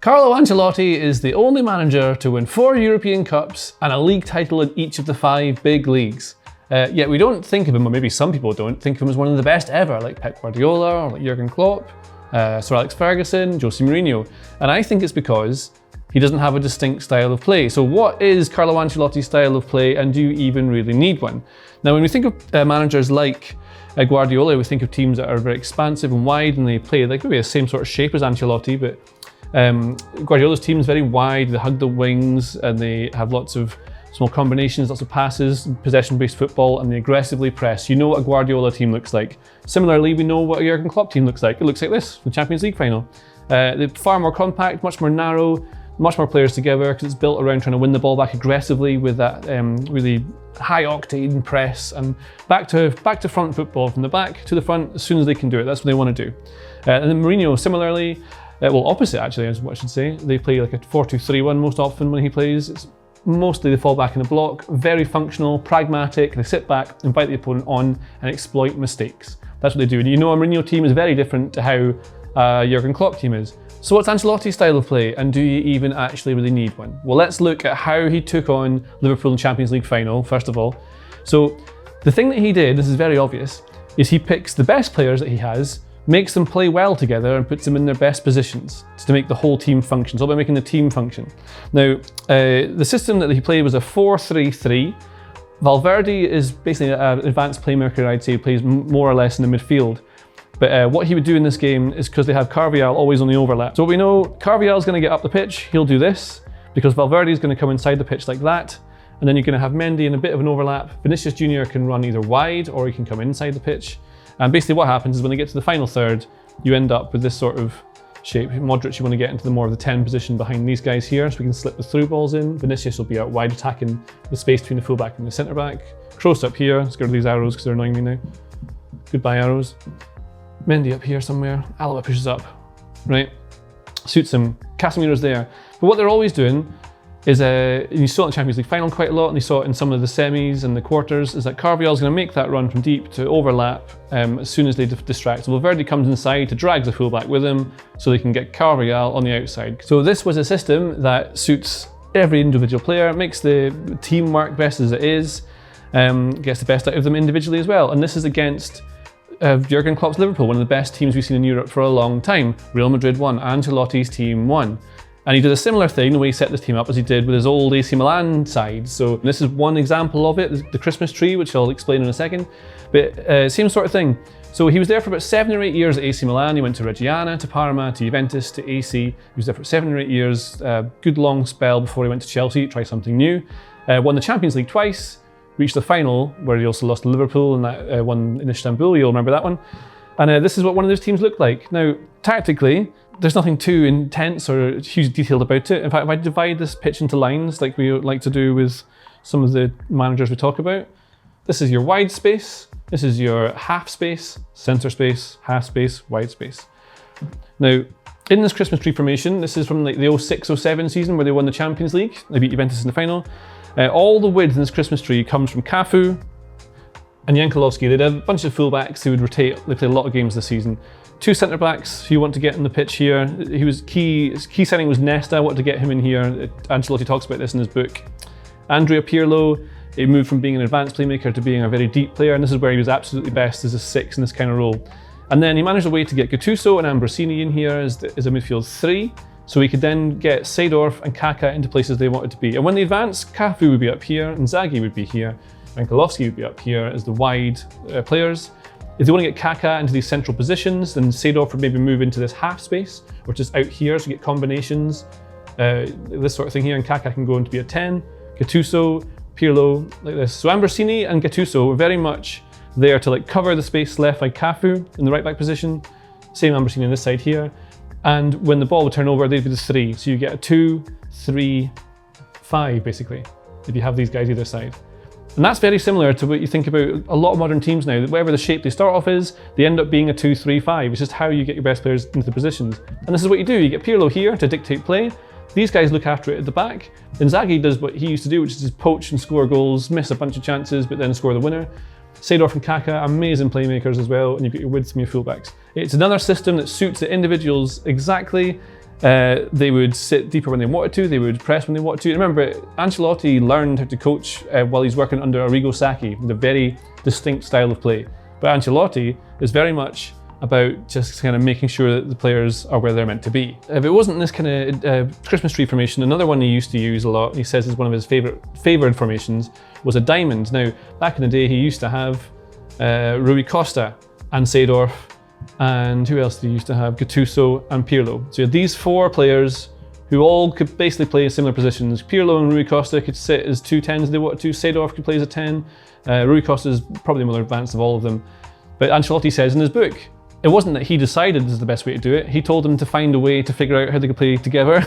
Carlo Ancelotti is the only manager to win 4 European Cups and a league title in each of the 5 big leagues. Yet we don't think of him, or maybe some people don't, think of him as one of the best ever, like Pep Guardiola, or like Jurgen Klopp, Sir Alex Ferguson, Jose Mourinho. And I think it's because he doesn't have a distinct style of play. So what is Carlo Ancelotti's style of play, and do you even really need one? Now, when we think of managers like Guardiola, we think of teams that are very expansive and wide, and they play like maybe the same sort of shape as Ancelotti, but Guardiola's team is very wide, they hug the wings, and they have lots of small combinations, lots of passes, possession-based football, and they aggressively press. You know what a Guardiola team looks like. Similarly, we know what a Jurgen Klopp team looks like. It looks like this, the Champions League final. They're far more compact, much more narrow, much more players together, because it's built around trying to win the ball back aggressively with that really high-octane press, and back to front football, from the back to the front as soon as they can do it. That's what they want to do. And then Mourinho, similarly, opposite actually, is what I should say. They play like a 4-2-3-1 most often when he plays. It's mostly they fall back in the block, very functional, pragmatic. They sit back, invite the opponent on, and exploit mistakes. That's what they do. And you know, a Mourinho team is very different to how a Jurgen Klopp team is. So what's Ancelotti's style of play, and do you even actually really need one? Well, let's look at how he took on Liverpool in the Champions League final, first of all. So the thing that he did, this is very obvious, is he picks the best players that he has, makes them play well together, and puts them in their best positions to make the whole team function. It's all about making the team function. Now, the system that he played was a 4-3-3. Valverde is basically an advanced playmaker, I'd say. He plays more or less in the midfield. But what he would do in this game is, because they have Carvajal always on the overlap. So we know Carvajal's going to get up the pitch, he'll do this, because Valverde is going to come inside the pitch like that, and then you're going to have Mendy in a bit of an overlap. Vinicius Jr. can run either wide, or he can come inside the pitch. And basically what happens is when they get to the final third, you end up with this sort of shape. Modric, you want to get into the more of the 10 position behind these guys here, so we can slip the through balls in. Vinicius will be out wide, attacking the space between the fullback and the centre back. Kroos up here, let's get rid of these arrows because they're annoying me now. Goodbye arrows. Mendy up here somewhere, Alaba pushes up, right? Suits him, Casemiro's there. But what they're always doing is, you saw it in the Champions League final quite a lot, and you saw it in some of the semis and the quarters, is that Carvajal's going to make that run from deep to overlap as soon as they distract. So Valverde comes inside to drag the fullback with him, so they can get Carvajal on the outside. So this was a system that suits every individual player, makes the team work best as it is, gets the best out of them individually as well. And this is against Jurgen Klopp's Liverpool, one of the best teams we've seen in Europe for a long time. Real Madrid won, Ancelotti's team won. And he did a similar thing, the way he set this team up, as he did with his old AC Milan side. So this is one example of it, the Christmas tree, which I'll explain in a second. But same sort of thing. So he was there for about 7 or 8 years at AC Milan. He went to Reggiana, to Parma, to Juventus, to AC. He was there for 7 or 8 years, good long spell before he went to Chelsea, try something new. Won the Champions League twice, reached the final, where he also lost to Liverpool, and that one in Istanbul, you'll remember that one. And this is what one of those teams looked like. Now, tactically, there's nothing too intense or huge detailed about it. In fact, if I divide this pitch into lines, like we like to do with some of the managers we talk about, this is your wide space, this is your half space, center space, half space, wide space. Now, in this Christmas tree formation, this is from like the 06-07 season where they won the Champions League. They beat Juventus in the final. All the width in this Christmas tree comes from Cafu and Jankulovski. They had a bunch of fullbacks who would rotate. They played a lot of games this season. 2 centre backs who you want to get in the pitch here. He was key signing was Nesta. I wanted to get him in here. Ancelotti talks about this in his book. Andrea Pirlo, he moved from being an advanced playmaker to being a very deep player, and this is where he was absolutely best as a 6 in this kind of role. And then he managed a way to get Gattuso and Ambrosini in here as a midfield 3, so he could then get Seedorf and Kaká into places they wanted to be. And when they advanced, Cafu would be up here, Inzaghi would be here, Jankulovski would be up here as the wide players. If they want to get Kaká into these central positions, then Seedorf would maybe move into this half space, or just out here, so you get combinations, this sort of thing here, and Kaká can go into be a 10, Gattuso, Pirlo, like this. So Ambrosini and Gattuso were very much there to like cover the space left by Cafu in the right back position, same Ambrosini on this side here, and when the ball would turn over, they'd be the 3, so you get a 2, 3, 5 basically, if you have these guys either side. And that's very similar to what you think about a lot of modern teams now. Whatever the shape they start off is, they end up being a 2-3-5. It's just how you get your best players into the positions. And this is what you do. You get Pirlo here to dictate play. These guys look after it at the back. Inzaghi does what he used to do, which is just poach and score goals, miss a bunch of chances, but then score the winner. Seedorf and Kaká, amazing playmakers as well, and you've got your width from your fullbacks. It's another system that suits the individuals exactly, They would sit deeper when they wanted to, they would press when they wanted to. Remember, Ancelotti learned how to coach while he's working under Arrigo Sacchi, with a very distinct style of play. But Ancelotti is very much about just kind of making sure that the players are where they're meant to be. If it wasn't this kind of Christmas tree formation, another one he used to use a lot, he says is one of his favoured formations, was a diamond. Now, back in the day, he used to have Rui Costa and Seedorf, and who else did he used to have? Gattuso and Pirlo. So you had these four players who all could basically play in similar positions. Pirlo and Rui Costa could sit as 2 10s if they wanted to. Seedorf could play as a 10. Rui Costa is probably the more advanced of all of them. But Ancelotti says in his book, it wasn't that he decided this is the best way to do it. He told them to find a way to figure out how they could play together,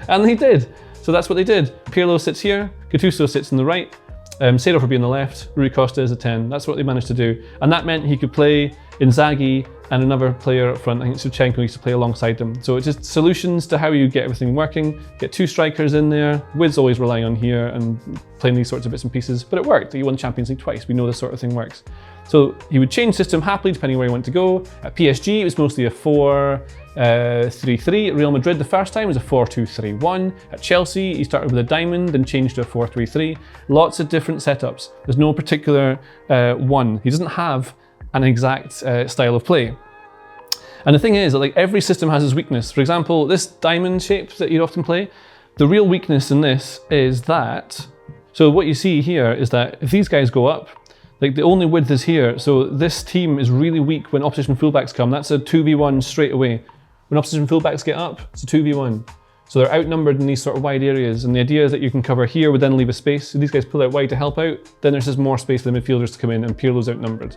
and they did. So that's what they did. Pirlo sits here, Gattuso sits on the right, Seedorf would be on the left, Rui Costa is a 10. That's what they managed to do. And that meant he could play Inzaghi and another player up front. I think Shevchenko used to play alongside them. So it's just solutions to how you get everything working, get 2 strikers in there. Wid's always relying on here and playing these sorts of bits and pieces, but it worked. He won the Champions League twice. We know this sort of thing works. So he would change system happily depending where he wanted to go. At PSG, it was mostly a 4-3-3. At Real Madrid, the first time was a 4-2-3-1. At Chelsea, he started with a diamond and changed to a 4-3-3. Lots of different setups. There's no particular one. He doesn't have an exact style of play. And the thing is that like every system has its weakness. For example, this diamond shape that you often play, the real weakness in this is that, so what you see here is that if these guys go up, like the only width is here, so this team is really weak when opposition fullbacks come. That's a 2v1 straight away. When opposition fullbacks get up, it's a 2v1. So they're outnumbered in these sort of wide areas, and the idea is that you can cover here would then leave a space. So these guys pull out wide to help out, then there's just more space for the midfielders to come in, and Pirlo's outnumbered.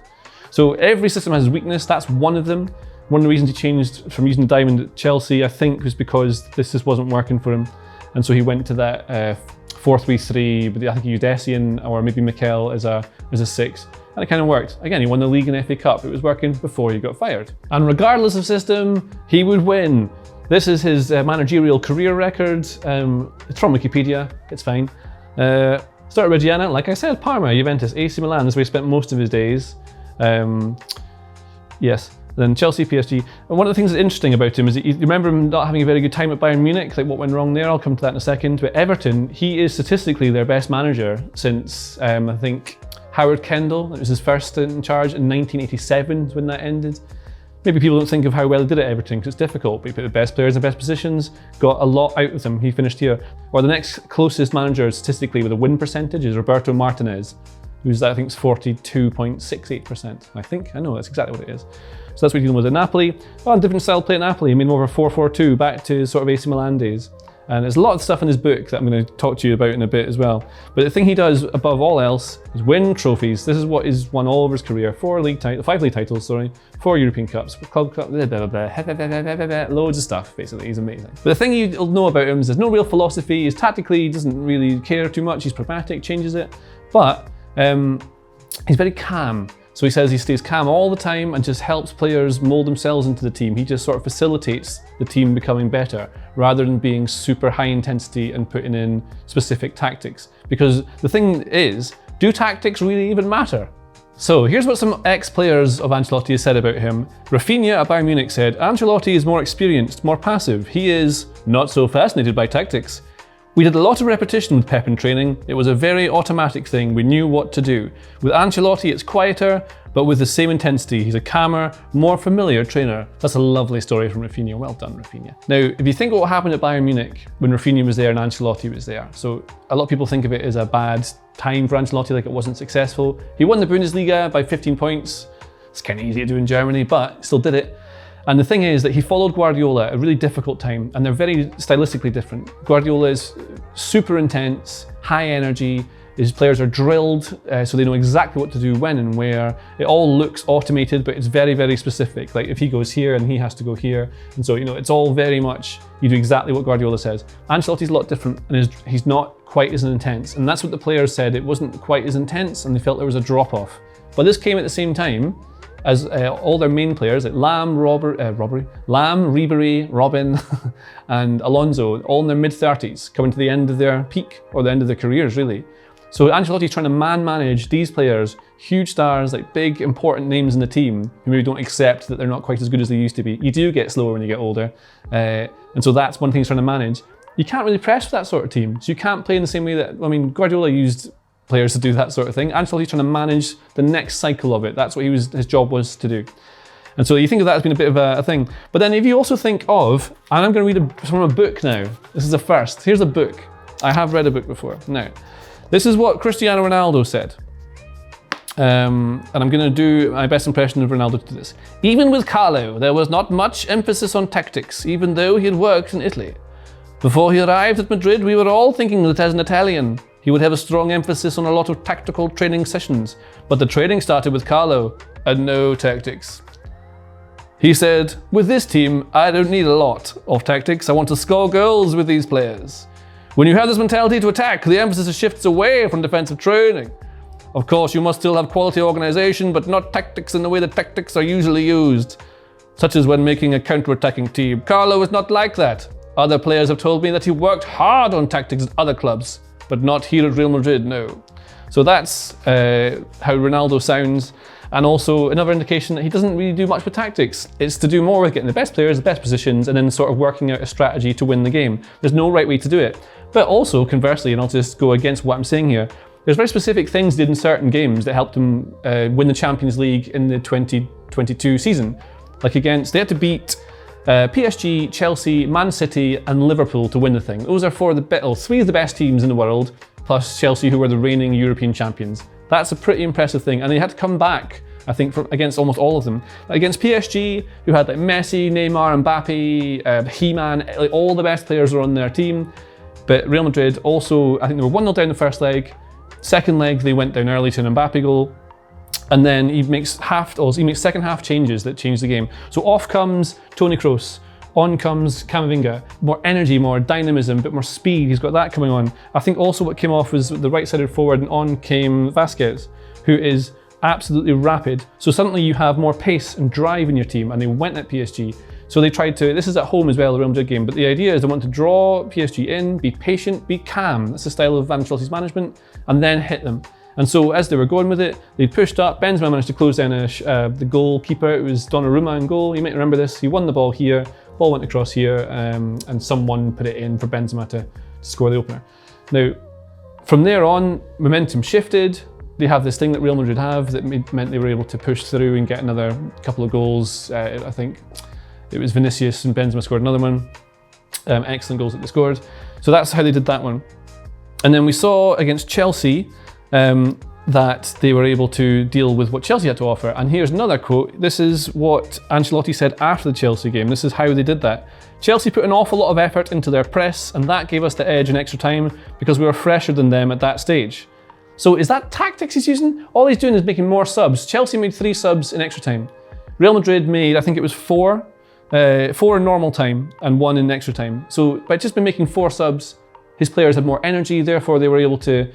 So every system has its weakness, that's one of them. One of the reasons he changed from using the diamond at Chelsea, I think, was because this just wasn't working for him. And so he went to that 4-3-3, but I think he used Essien or maybe Mikel as a 6. And it kind of worked. Again, he won the league and FA Cup. It was working before he got fired. And regardless of system, he would win. This is his managerial career record. It's from Wikipedia, it's fine. Started Reggiana, like I said, Parma, Juventus, AC Milan, is where he spent most of his days. Yes. Then Chelsea, PSG. And one of the things that's interesting about him is that you remember him not having a very good time at Bayern Munich, like what went wrong there, I'll come to that in a second. But Everton, he is statistically their best manager since, I think, Howard Kendall. It was his first stint in charge in 1987 when that ended. Maybe people don't think of how well he did at Everton because it's difficult, but he put the best players in the best positions, got a lot out of them, he finished here. Or the next closest manager statistically with a win percentage is Roberto Martinez, who's I think is 42.68%. I know, that's exactly what it is. So that's what he's dealing with at Napoli. Well, different style play at Napoli. I mean, over 4-4-2, back to sort of AC Milan days. And there's a lot of stuff in his book that I'm going to talk to you about in a bit as well. But the thing he does above all else is win trophies. This is what he's won all over his career. 5 league titles, 4 European Cups, club cup, loads of stuff, basically. He's amazing. But the thing you'll know about him is there's no real philosophy. He's tactically, he doesn't really care too much. He's pragmatic, changes it. But he's very calm. So he says he stays calm all the time and just helps players mold themselves into the team. He just sort of facilitates the team becoming better rather than being super high intensity and putting in specific tactics. Because the thing is, do tactics really even matter? So here's what some ex-players of Ancelotti have said about him. Rafinha at Bayern Munich said, Ancelotti is more experienced, more passive. He is not so fascinated by tactics. We did a lot of repetition with Pep in training. It was a very automatic thing. We knew what to do. With Ancelotti, it's quieter, but with the same intensity. He's a calmer, more familiar trainer. That's a lovely story from Rafinha. Well done, Rafinha. Now, if you think what happened at Bayern Munich when Rafinha was there and Ancelotti was there. So a lot of people think of it as a bad time for Ancelotti, like it wasn't successful. He won the Bundesliga by 15 points. It's kind of easy to do in Germany, but still did it. And the thing is that he followed Guardiola at a really difficult time, and they're very stylistically different. Guardiola is super intense, high energy, his players are drilled, so they know exactly what to do when and where. It all looks automated, but it's very, very specific. Like if he goes here and he has to go here. And so, it's all very much, you do exactly what Guardiola says. Ancelotti's a lot different, and he's not quite as intense. And that's what the players said, it wasn't quite as intense, and they felt there was a drop-off. But this came at the same time as all their main players, like Lam, Ribery, Robin, and Alonso, all in their mid-30s, coming to the end of their peak, or the end of their careers, really. So Ancelotti's trying to man-manage these players, huge stars, like big, important names in the team, who maybe don't accept that they're not quite as good as they used to be. You do get slower when you get older. And so that's one thing he's trying to manage. You can't really press with that sort of team. So you can't play in the same way that, Guardiola used players to do that sort of thing. Ancelotti's trying to manage the next cycle of it. That's what his job was to do. And so you think of that as being a bit of a thing. But then if you also think of, and I'm going to read from a book now. This is a first. Here's a book. I have read a book before. Now, this is what Cristiano Ronaldo said. And I'm going to do my best impression of Ronaldo to this. Even with Carlo, there was not much emphasis on tactics, even though he had worked in Italy. Before he arrived at Madrid, we were all thinking that as an Italian, he would have a strong emphasis on a lot of tactical training sessions. But the training started with Carlo, and no tactics. He said, with this team, I don't need a lot of tactics. I want to score goals with these players. When you have this mentality to attack, the emphasis shifts away from defensive training. Of course, you must still have quality organization, but not tactics in the way that tactics are usually used, such as when making a counter-attacking team. Carlo is not like that. Other players have told me that he worked hard on tactics at other clubs, but not here at Real Madrid, no. So that's how Ronaldo sounds. And also another indication that he doesn't really do much with tactics. It's to do more with getting the best players, the best positions, and then sort of working out a strategy to win the game. There's no right way to do it. But also, conversely, and I'll just go against what I'm saying here, there's very specific things he did in certain games that helped him win the Champions League in the 2022 season. Like they had to beat PSG, Chelsea, Man City, and Liverpool to win the thing. Those are three of the best teams in the world, plus Chelsea, who were the reigning European champions. That's a pretty impressive thing, and they had to come back, I think, against almost all of them. Against PSG, who had like Messi, Neymar, Mbappe, He-Man, like all the best players were on their team. But Real Madrid also, I think they were 1-0 down the first leg. Second leg, they went down early to an Mbappe goal. And then he makes second half changes that change the game. So off comes Toni Kroos. On comes Camavinga. More energy, more dynamism, a bit more speed. He's got that coming on. I think also what came off was the right-sided forward, and on came Vasquez, who is absolutely rapid. So suddenly you have more pace and drive in your team, and they went at PSG. So they tried to, this is at home as well, the Real Madrid game, but the idea is they want to draw PSG in, be patient, be calm. That's the style of Ancelotti's management, and then hit them. And so as they were going with it, they pushed up. Benzema managed to close down the goalkeeper. It was Donnarumma in goal. You might remember this. He won the ball here. Ball went across here, and someone put it in for Benzema to score the opener. Now, from there on, momentum shifted. They have this thing that Real Madrid have that meant they were able to push through and get another couple of goals. I think it was Vinicius and Benzema scored another one. Excellent goals that they scored. So that's how they did that one. And then we saw against Chelsea that they were able to deal with what Chelsea had to offer. And here's another quote. This is what Ancelotti said after the Chelsea game. This is how they did that. Chelsea put an awful lot of effort into their press, and that gave us the edge in extra time because we were fresher than them at that stage. So is that tactics he's using? All he's doing is making more subs. Chelsea made 3 subs in extra time. Real Madrid made, I think it was 4 in normal time and 1 in extra time. So by just by making 4 subs, his players had more energy, therefore they were able to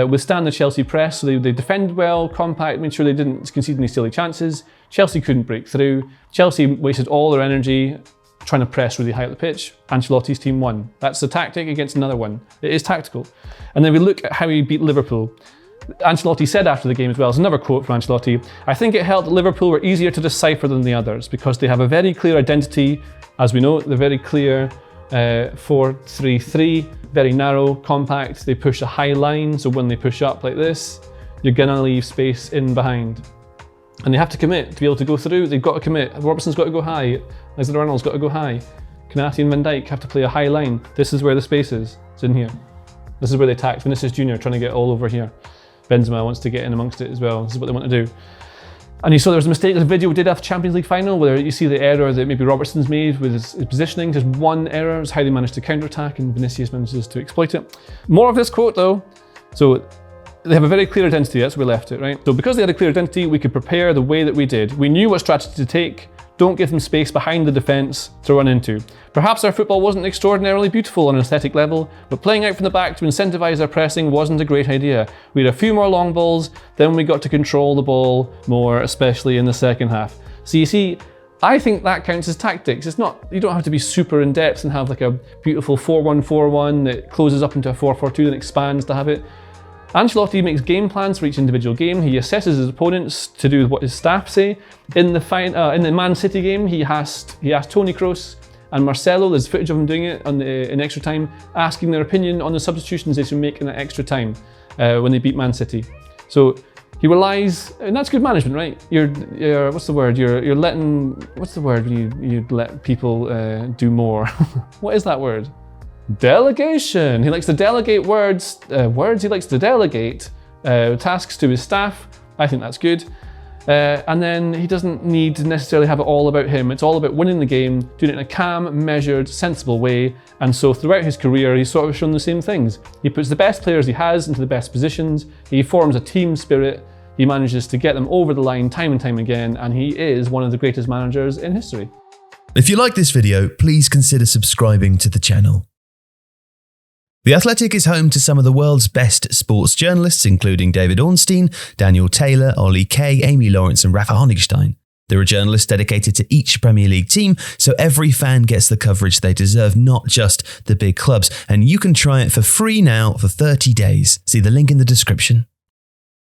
withstand the Chelsea press. So they defended well, compact, made sure they didn't concede any silly chances. Chelsea couldn't break through. Chelsea wasted all their energy trying to press really high up the pitch. Ancelotti's team won. That's a tactic against another one. It is tactical. And then we look at how he beat Liverpool. Ancelotti said after the game as well, there's another quote from Ancelotti, I think it helped that Liverpool were easier to decipher than the others because they have a very clear identity. As we know, they're very clear 4-3-3, very narrow, compact. They push a high line, so when they push up like this, you're gonna leave space in behind. And they have to commit to be able to go through. They've got to commit. Robertson's got to go high. Alexander Arnold's got to go high. Konaté and Van Dijk have to play a high line. This is where the space is. It's in here. This is where they attacked. Vinicius Jr. trying to get all over here. Benzema wants to get in amongst it as well. This is what they want to do. And you saw there was a mistake in the video we did after the Champions League final where you see the error that maybe Robertson's made with his positioning. Just one error is how they managed to counter-attack, and Vinicius manages to exploit it. More of this quote though. So they have a very clear identity, that's where we left it, right? So because they had a clear identity, we could prepare the way that we did. We knew what strategy to take. Don't give them space behind the defence to run into. Perhaps our football wasn't extraordinarily beautiful on an aesthetic level, but playing out from the back to incentivise our pressing wasn't a great idea. We had a few more long balls, then we got to control the ball more, especially in the second half. So you see, I think that counts as tactics. It's not, you don't have to be super in depth and have like a beautiful 4-1-4-1 that closes up into a 4-4-2 and expands to have it. Ancelotti makes game plans for each individual game. He assesses his opponents to do what his staff say. In the Man City game, he asked Toni Kroos and Marcelo, there's footage of him doing it in extra time, asking their opinion on the substitutions they should make in that extra time when they beat Man City. So he relies, and that's good management, right? You're what's the word? You're letting, what's the word when you let people do more? What is that word? Delegation. He likes to delegate he likes to delegate tasks to his staff. I think that's good. And then he doesn't need to necessarily have it all about him. It's all about winning the game, doing it in a calm, measured, sensible way. And so throughout his career, he's sort of shown the same things. He puts the best players he has into the best positions. He forms a team spirit. He manages to get them over the line time and time again. And he is one of the greatest managers in history. If you like this video, please consider subscribing to the channel. The Athletic is home to some of the world's best sports journalists, including David Ornstein, Daniel Taylor, Ollie Kay, Amy Lawrence and Rafa Honigstein. There are journalists dedicated to each Premier League team, so every fan gets the coverage they deserve, not just the big clubs. And you can try it for free now for 30 days. See the link in the description.